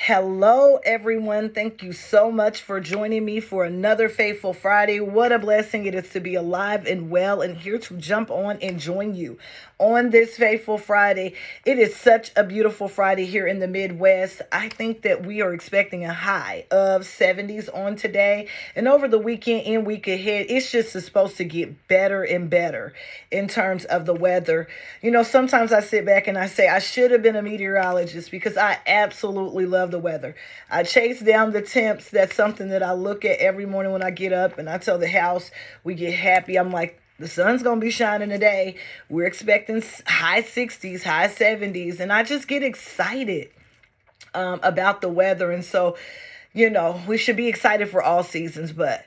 Hello, everyone. Thank you so much for joining me for another Faithful Friday. What a blessing it is to be alive and well and here to jump on and join you on this Faithful Friday. It is such a beautiful Friday here in the Midwest. I think that we are expecting a high of 70s on today. And over the weekend and week ahead, it's just supposed to get better and better in terms of the weather. Sometimes I sit back and I say I should have been a meteorologist because I absolutely love the weather. I chase down the temps. That's something that I look at every morning when I get up, and I tell the house we get happy. I'm like, the sun's going to be shining today. We're expecting high 60s, high 70s, and I just get excited about the weather. And so, we should be excited for all seasons, but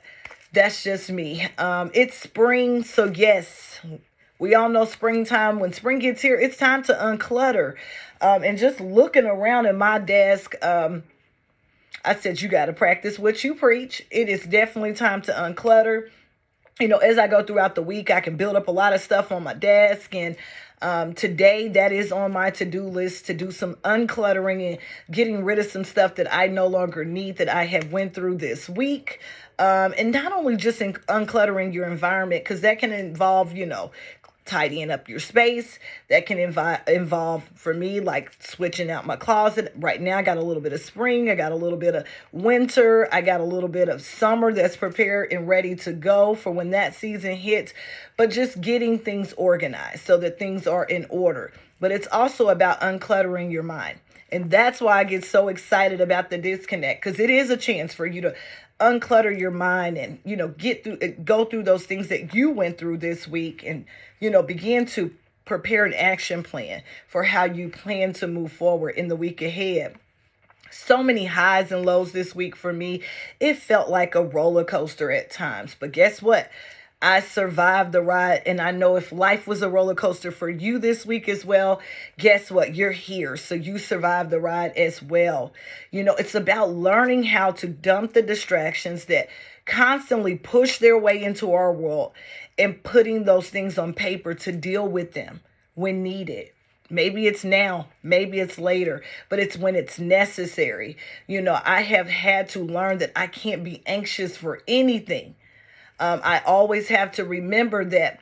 that's just me. It's spring, so yes, we all know springtime. When spring gets here, it's time to unclutter. And just looking around at my desk, I said, you got to practice what you preach. It is definitely time to unclutter. As I go throughout the week, I can build up a lot of stuff on my desk. And today, that is on my to-do list to do some uncluttering and getting rid of some stuff that I no longer need that I have went through this week. And not only just in uncluttering your environment, because that can involve, tidying up your space. That can involve for me, like switching out my closet. Right now, I got a little bit of spring. I got a little bit of winter. I got a little bit of summer that's prepared and ready to go for when that season hits. But just getting things organized so that things are in order. But it's also about uncluttering your mind. And that's why I get so excited about the disconnect, because it is a chance for you to unclutter your mind and, go through those things that you went through this week and, begin to prepare an action plan for how you plan to move forward in the week ahead. So many highs and lows this week for me. It felt like a roller coaster at times, but guess what? I survived the ride, and I know if life was a roller coaster for you this week as well, guess what? You're here, so you survived the ride as well. It's about learning how to dump the distractions that constantly push their way into our world and putting those things on paper to deal with them when needed. Maybe it's now, maybe it's later, but it's when it's necessary. I have had to learn that I can't be anxious for anything. I always have to remember that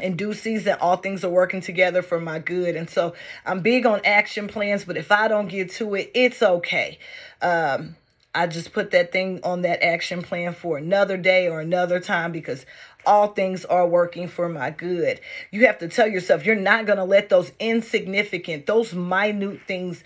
in due season, all things are working together for my good. And so I'm big on action plans, but if I don't get to it, it's okay. I just put that thing on that action plan for another day or another time because all things are working for my good. You have to tell yourself you're not going to let those insignificant, those minute things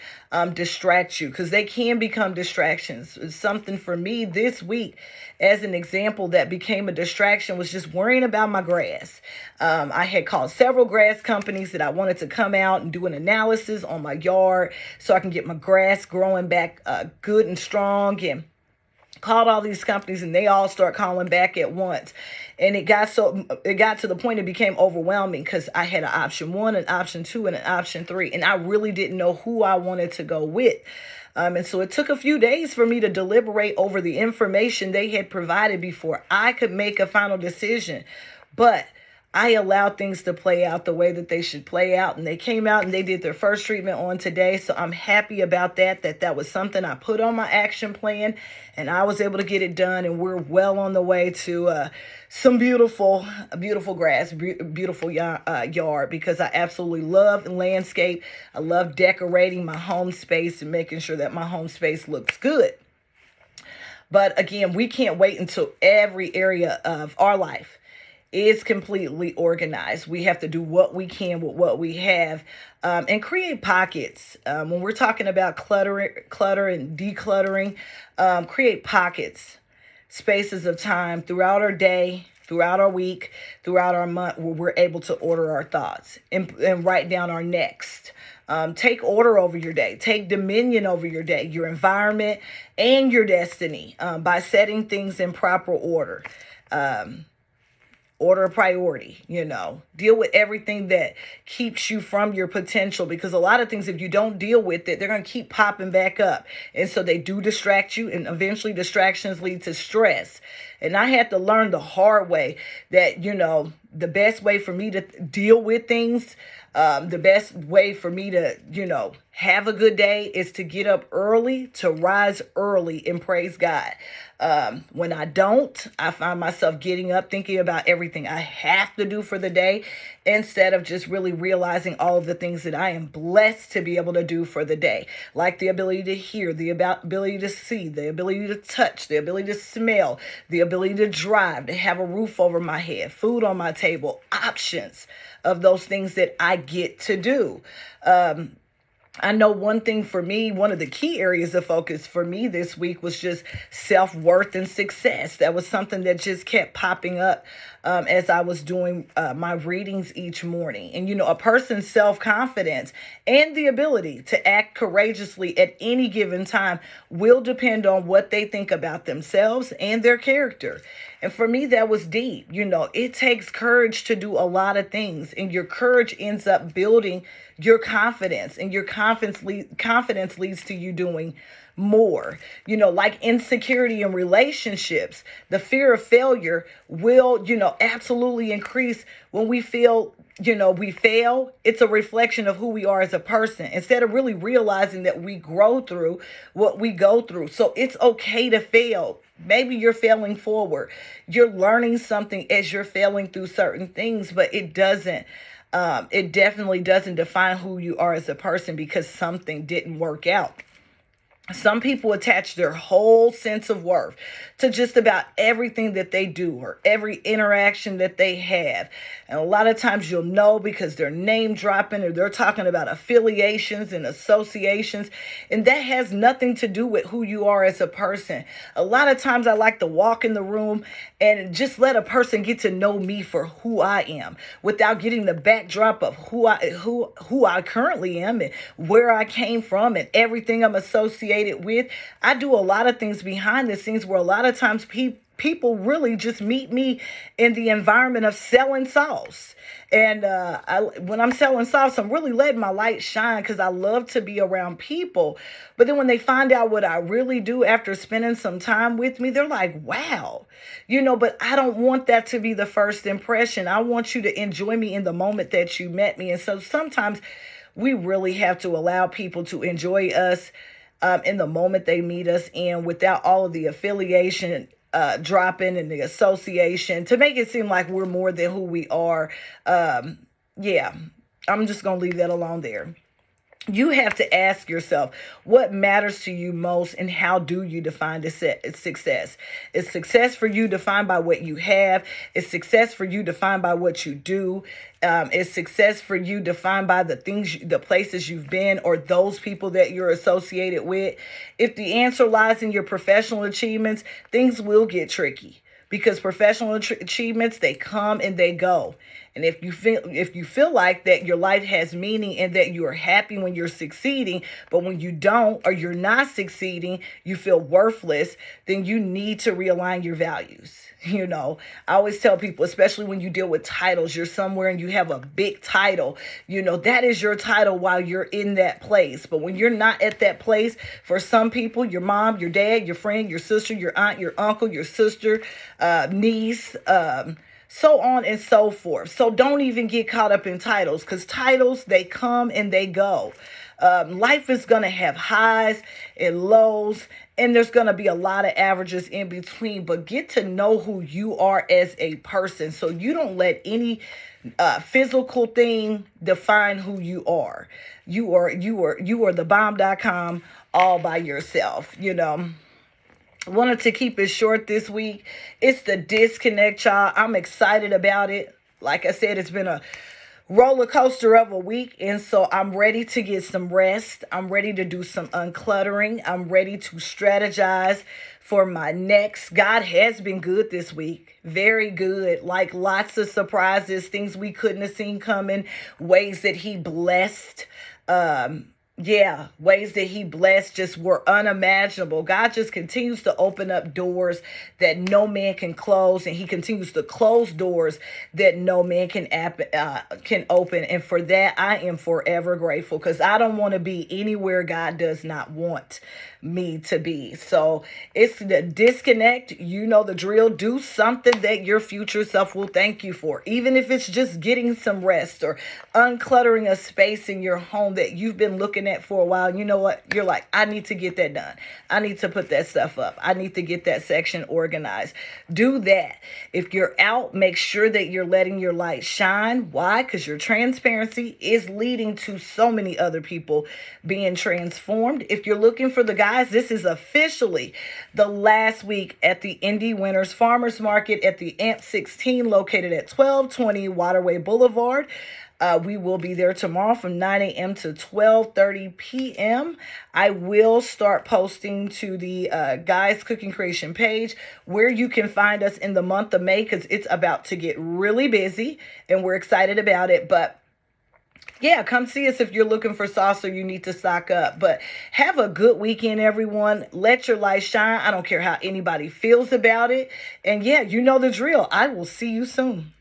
distract you, because they can become distractions. It's something for me this week, as an example, that became a distraction was just worrying about my grass. I had called several grass companies that I wanted to come out and do an analysis on my yard so I can get my grass growing back good and strong, and called all these companies and they all start calling back at once. And it got to the point it became overwhelming because I had an option one, an option two, and an option three. And I really didn't know who I wanted to go with. And so it took a few days for me to deliberate over the information they had provided before I could make a final decision. But I allowed things to play out the way that they should play out. And they came out and they did their first treatment on today. So I'm happy about that was something I put on my action plan and I was able to get it done. And we're well on the way to some beautiful grass, beautiful yard, because I absolutely love landscape. I love decorating my home space and making sure that my home space looks good. But again, we can't wait until every area of our life is completely organized. We have to do what we can with what we have, and create pockets. When we're talking about clutter and decluttering, create pockets, spaces of time throughout our day, throughout our week, throughout our month, where we're able to order our thoughts and write down our next. Take order over your day. Take dominion over your day, your environment, and your destiny by setting things in proper order. Order a priority, deal with everything that keeps you from your potential, because a lot of things, if you don't deal with it, they're going to keep popping back up. And so they do distract you, and eventually distractions lead to stress. And I had to learn the hard way that, the best way for me to deal with things The best way for me to, have a good day is to get up early, to rise early and praise God. When I don't, I find myself getting up thinking about everything I have to do for the day instead of just really realizing all of the things that I am blessed to be able to do for the day, like the ability to hear, the ability to see, the ability to touch, the ability to smell, the ability to drive, to have a roof over my head, food on my table, options of those things that I get to do. I know one thing for me, one of the key areas of focus for me this week was just self-worth and success. That was something that just kept popping up as I was doing my readings each morning. And, a person's self-confidence and the ability to act courageously at any given time will depend on what they think about themselves and their character. And for me, that was deep. It takes courage to do a lot of things, and your courage ends up building your confidence, and your confidence leads to you doing more. Like insecurity in relationships, the fear of failure will, absolutely increase when we feel, we fail. It's a reflection of who we are as a person instead of really realizing that we grow through what we go through. So it's okay to fail. Maybe you're failing forward. You're learning something as you're failing through certain things, but it definitely doesn't define who you are as a person because something didn't work out. Some people attach their whole sense of worth to just about everything that they do or every interaction that they have. And a lot of times you'll know because they're name dropping or they're talking about affiliations and associations. And that has nothing to do with who you are as a person. A lot of times I like to walk in the room and just let a person get to know me for who I am without getting the backdrop of who I currently am and where I came from and everything I'm associated with. I do a lot of things behind the scenes where a lot of times people really just meet me in the environment of selling sauce. And when I'm selling sauce, I'm really letting my light shine because I love to be around people. But then when they find out what I really do after spending some time with me, they're like, wow, but I don't want that to be the first impression. I want you to enjoy me in the moment that you met me. And so sometimes we really have to allow people to enjoy us in the moment they meet us in without all of the affiliation dropping and the association to make it seem like we're more than who we are. Yeah, I'm just going to leave that alone there. You have to ask yourself what matters to you most and how do you define success? Is success for you defined by what you have? Is success for you defined by what you do? Is success for you defined by the things, the places you've been or those people that you're associated with? If the answer lies in your professional achievements, things will get tricky because professional achievements, they come and they go. And if you feel like that your life has meaning and that you are happy when you're succeeding, but when you don't or you're not succeeding, you feel worthless, then you need to realign your values. I always tell people, especially when you deal with titles, you're somewhere and you have a big title, that is your title while you're in that place. But when you're not at that place, for some people, your mom, your dad, your friend, your sister, your aunt, your uncle, your sister, niece, so on and so forth. So don't even get caught up in titles because titles, they come and they go. Life is going to have highs and lows, and there's going to be a lot of averages in between, but get to know who you are as a person so you don't let any physical thing define who you are. You are the bomb.com all by yourself, Wanted to keep it short this week. It's the disconnect, y'all. I'm excited about it. Like I said, it's been a roller coaster of a week, and so I'm ready to get some rest. I'm ready to do some uncluttering. I'm ready to strategize for my next. God has been good this week. Very good. Like lots of surprises, things we couldn't have seen coming, ways that he blessed. Yeah, ways that he blessed just were unimaginable. God just continues to open up doors that no man can close, and he continues to close doors that no man can open. And for that, I am forever grateful, because I don't want to be anywhere God does not want me to be. So it's the disconnect. You know the drill. Do something that your future self will thank you for, even if it's just getting some rest or uncluttering a space in your home that you've been looking at for a while. You know what? You're like, I need to get that done. I need to put that stuff up. I need to get that section organized. Do that. If you're out, make sure that you're letting your light shine. Why? Because your transparency is leading to so many other people being transformed. If you're looking for the guys, this is officially the last week at the Indy Winners Farmers Market at the AMP 16, located at 1220 Waterway Boulevard. We will be there tomorrow from 9 a.m. to 12:30 p.m. I will start posting to the Guys Cooking Creation page where you can find us in the month of May, because it's about to get really busy and we're excited about it. But yeah, come see us if you're looking for sauce or you need to stock up. But have a good weekend, everyone. Let your light shine. I don't care how anybody feels about it. And yeah, you know the drill. I will see you soon.